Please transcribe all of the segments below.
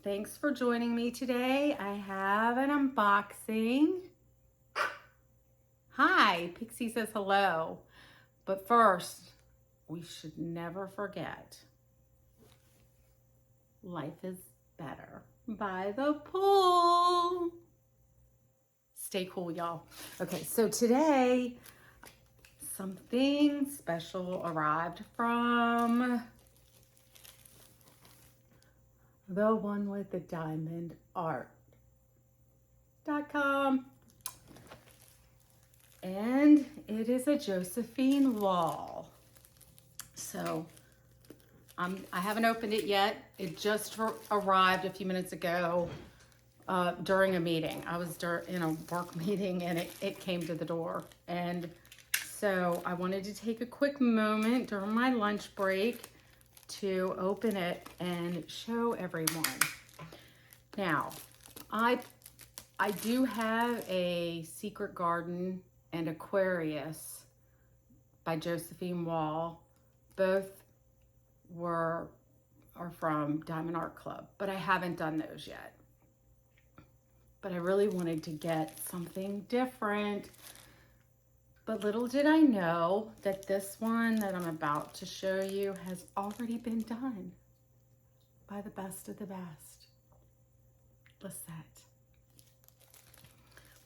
Thanks for joining me today. I have an unboxing. Hi, Pixie says hello. But first, we should never forget, life is better by the pool. Stay cool, y'all. Okay, so today, something special arrived from the one with the diamondart.com. And it is a Josephine Wall. So I haven't opened it yet. It just arrived a few minutes ago during a meeting. I was in a work meeting and it came to the door. And so I wanted to take a quick moment during my lunch break to open it and show everyone. Now, I do have a Secret Garden and Aquarius by Josephine Wall. Both are from Diamond Art Club, but I haven't done those yet. But I really wanted to get something different. But little did I know that this one that I'm about to show you has already been done by the best of the best, Lisette.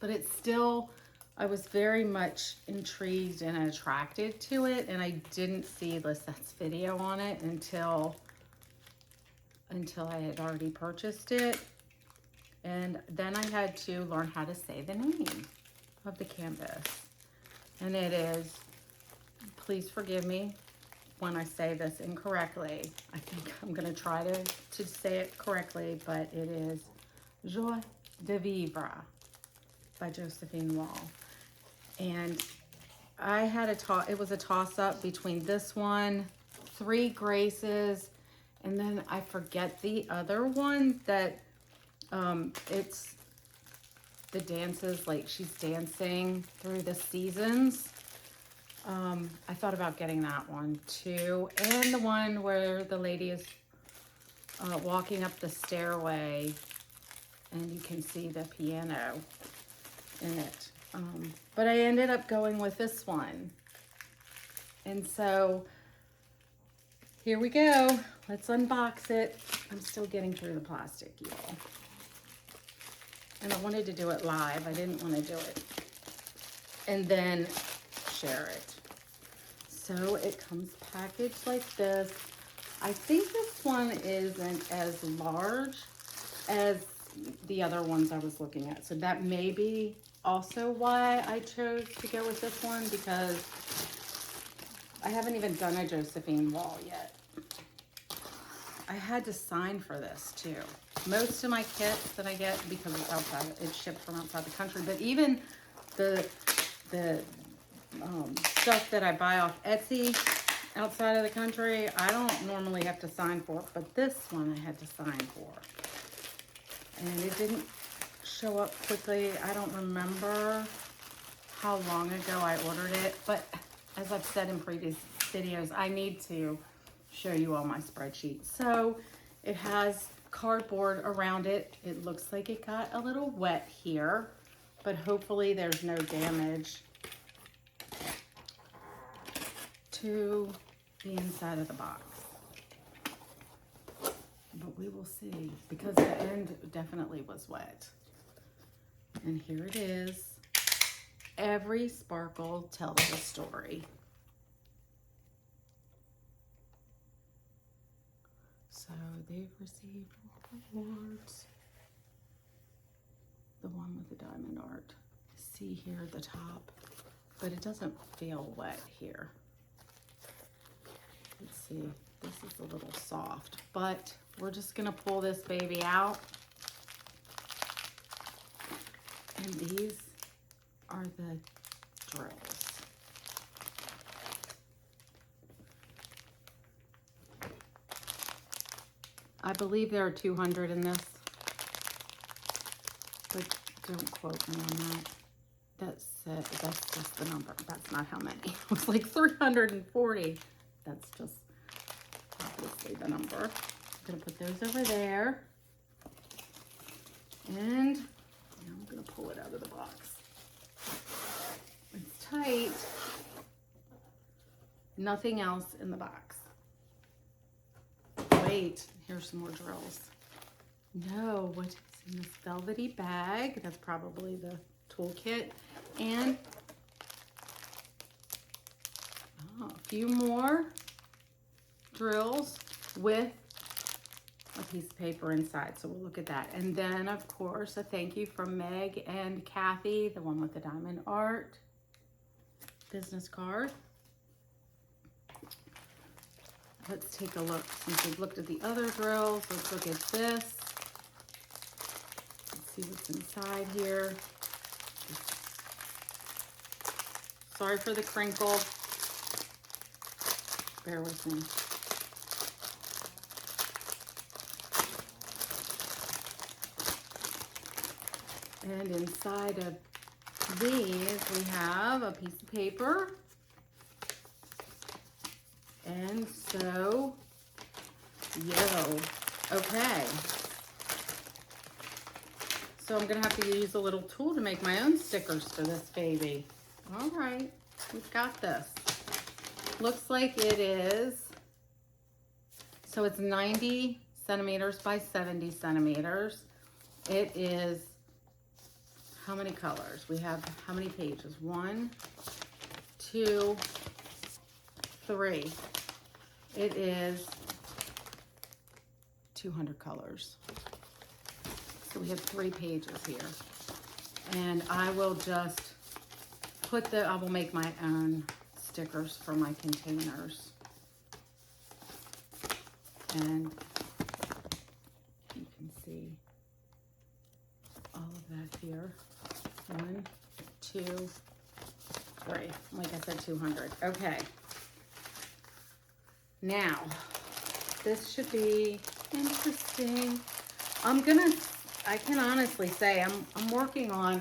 But it's still, I was very much intrigued and attracted to it, and I didn't see Lisette's video on it until I had already purchased it. And then I had to learn how to say the name of the canvas. And it is, please forgive me when I say this incorrectly. I think I'm gonna try to say it correctly, but it is Joie De Vivre by Josephine Wall. And I had it was a toss up between this one, Three Graces, and then I forget the other one that it's the dances, like she's dancing through the seasons. I thought about getting that one too. And the one where the lady is walking up the stairway and you can see the piano in it. But I ended up going with this one. And so here we go. Let's unbox it. I'm still getting through the plastic, y'all. And I wanted to do it live. I didn't want to do it and then share it. So it comes packaged like this. I think this one isn't as large as the other ones I was looking at. So that may be also why I chose to go with this one, because I haven't even done a Josephine Wall yet. I had to sign for this too. Most of my kits that I get, because it's outside, it's shipped from outside the country, but even the stuff that I buy off Etsy outside of the country, I don't normally have to sign for it, but this one I had to sign for. And it didn't show up quickly. I don't remember how long ago I ordered it, but as I've said in previous videos, I need to show you all my spreadsheets. So it has cardboard around it. It looks like it got a little wet here, but hopefully there's no damage to the inside of the box. But we will see, because the end definitely was wet. And here it is. Every sparkle tells a story. So they've received awards. The one with the diamond art. See here at the top, but it doesn't feel wet here. Let's see, this is a little soft, but we're just gonna pull this baby out. And these are the drills. I believe there are 200 in this, but don't quote me on that. That's just the number. That's not how many. It was like 340. That's just obviously the number. I'm gonna put those over there. And I'm gonna pull it out of the box. It's tight. Nothing else in the box. Wait, here's some more drills. No, what is in this velvety bag? That's probably the toolkit. And a few more drills with a piece of paper inside. So we'll look at that. And then, of course, a thank you from Meg and Kathy, the one with the diamond art business card. Let's take a look. Since we've looked at the other drills, let's look at this. Let's see what's inside here. Sorry for the crinkle. Bear with me. And inside of these, we have a piece of paper. And so, okay. So I'm gonna have to use a little tool to make my own stickers for this baby. All right, we've got this. Looks like it is, so it's 90 centimeters by 70 centimeters. It is, how many colors? We have how many pages? 1, 2, 3. It is 200 colors. So we have 3 pages here. And I will just put I will make my own stickers for my containers. And you can see all of that here. 1, 2, 3. Like I said, 200. Okay. Now, this should be interesting. I can honestly say I'm working on,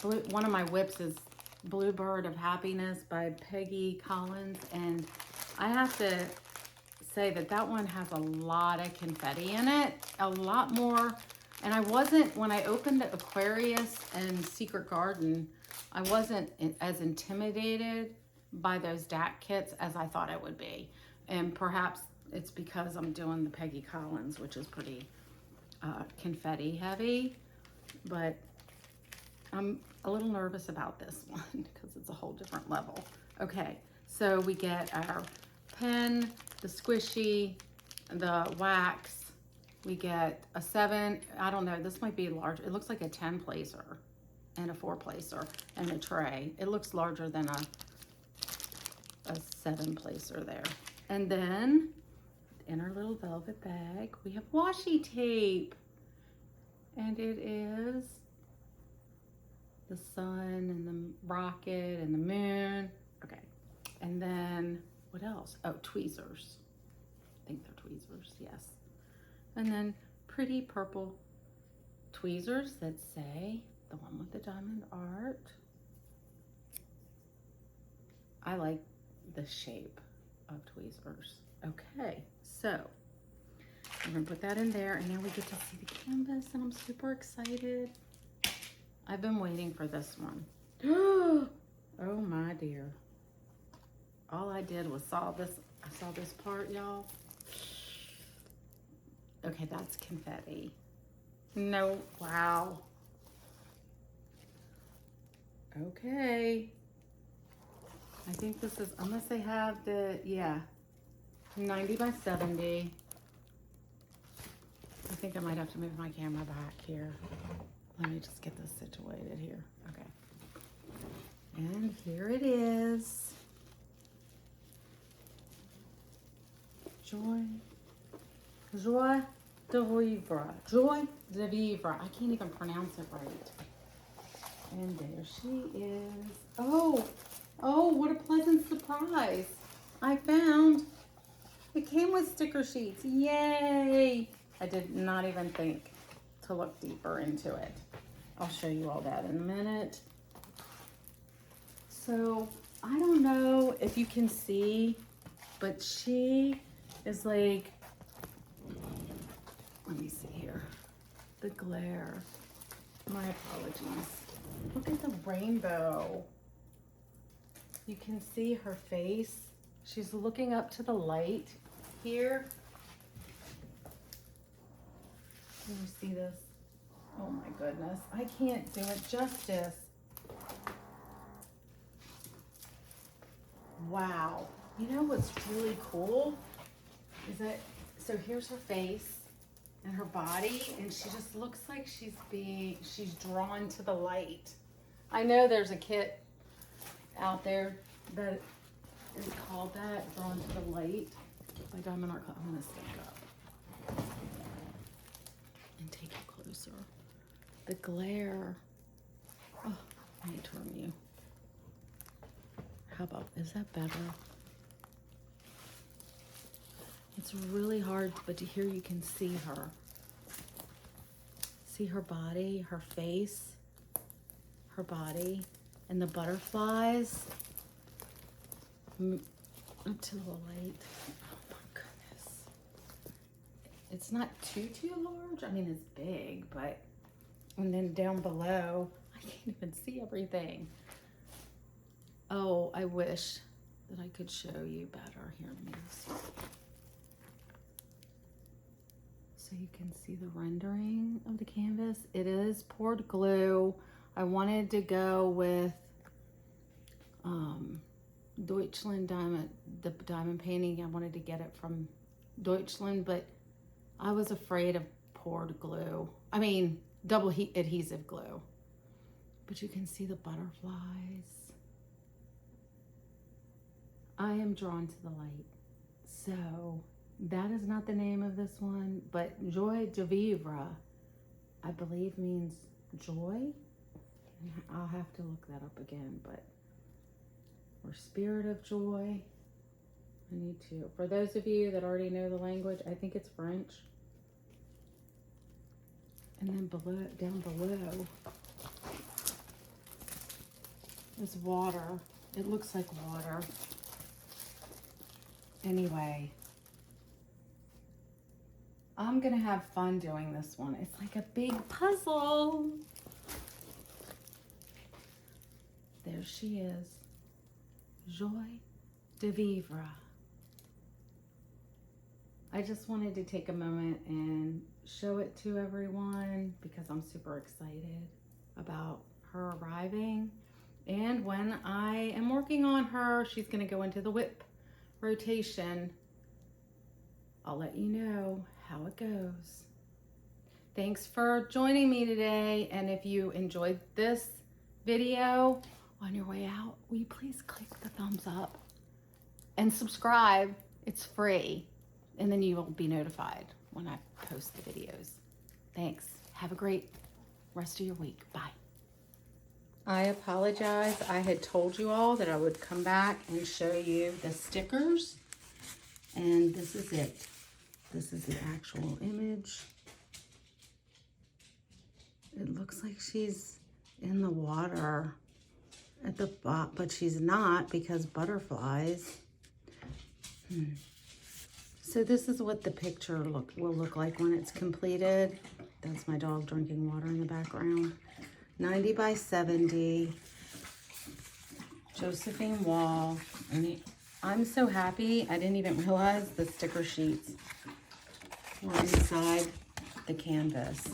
one of my whips is Bluebird of Happiness by Peggy Collins, and I have to say that one has a lot of confetti in it, a lot more. And I wasn't, when I opened Aquarius and Secret Garden, I wasn't as intimidated by those DAC kits as I thought I would be. And perhaps it's because I'm doing the Peggy Collins, which is pretty confetti heavy, but I'm a little nervous about this one because it's a whole different level. Okay, so we get our pen, the squishy, the wax. We get a 7, I don't know, this might be large. It looks like a 10 placer and a 4 placer and a tray. It looks larger than a 7 placer there. And then in our little velvet bag, we have washi tape. And it is the sun and the rocket and the moon. Okay. And then what else? Oh, tweezers. I think they're tweezers, yes. And then pretty purple tweezers that say the one with the diamond art. I like the shape of tweezers. Okay, so I'm gonna put that in there, and now we get to see the canvas, and I'm super excited. I've been waiting for this one. Oh my dear. All I did was I saw this part, y'all. Okay, that's confetti. No, wow. Okay. I think this is, unless they have yeah, 90 by 70. I think I might have to move my camera back here. Let me just get this situated here. Okay. And here it is. Joie De Vivre. Joie De Vivre. I can't even pronounce it right. And there she is. Oh, what a pleasant surprise. I found it came with sticker sheets. Yay. I did not even think to look deeper into it. I'll show you all that in a minute. So I don't know if you can see, but she is like, let me see here. the glare. My apologies. Look at the rainbow. You can see her face. She's looking up to the light here. Can you see this? Oh my goodness. I can't do it justice. Wow. You know what's really cool is that, so here's her face and her body, and she just looks like she's drawn to the light. I know there's a kit out there that is called that, Drawn to the Light by Diamondart. I'm gonna stick up and take you closer. The glare. Oh, let me turn you. How about, is that better? It's really hard, but here you can see her. See her body, her face, her body, and the butterflies. Up to the light. Oh my goodness. It's not too large. I mean, it's big, but, and then down below, I can't even see everything. Oh, I wish that I could show you better. Here, let me see. So you can see the rendering of the canvas. It is poured glue. I wanted to go with Deutschland diamond, the diamond painting. I wanted to get it from Deutschland, but I was afraid of poured glue. I mean, double heat adhesive glue. But you can see the butterflies. I am drawn to the light. So that is not the name of this one, but Joie De Vivre, I believe means joy. I'll have to look that up again, but, or spirit of joy. I need to, for those of you that already know the language, I think it's French. And then below, down below is water. It looks like water. Anyway, I'm gonna have fun doing this one. It's like a big puzzle. There she is. Joie De Vivre. I just wanted to take a moment and show it to everyone because I'm super excited about her arriving. And when I am working on her, she's gonna go into the whip rotation. I'll let you know how it goes. Thanks for joining me today. And if you enjoyed this video, on your way out, will you please click the thumbs up and subscribe? It's free. And then you will be notified when I post the videos. Thanks. Have a great rest of your week. Bye. I apologize. I had told you all that I would come back and show you the stickers. And this is it. This is the actual image. It looks like she's in the water at the bottom, but she's not because butterflies. So this is what the picture will look like when it's completed. That's my dog drinking water in the background. 90 by 70. Josephine Wall. And I'm so happy. I didn't even realize the sticker sheets were inside the canvas.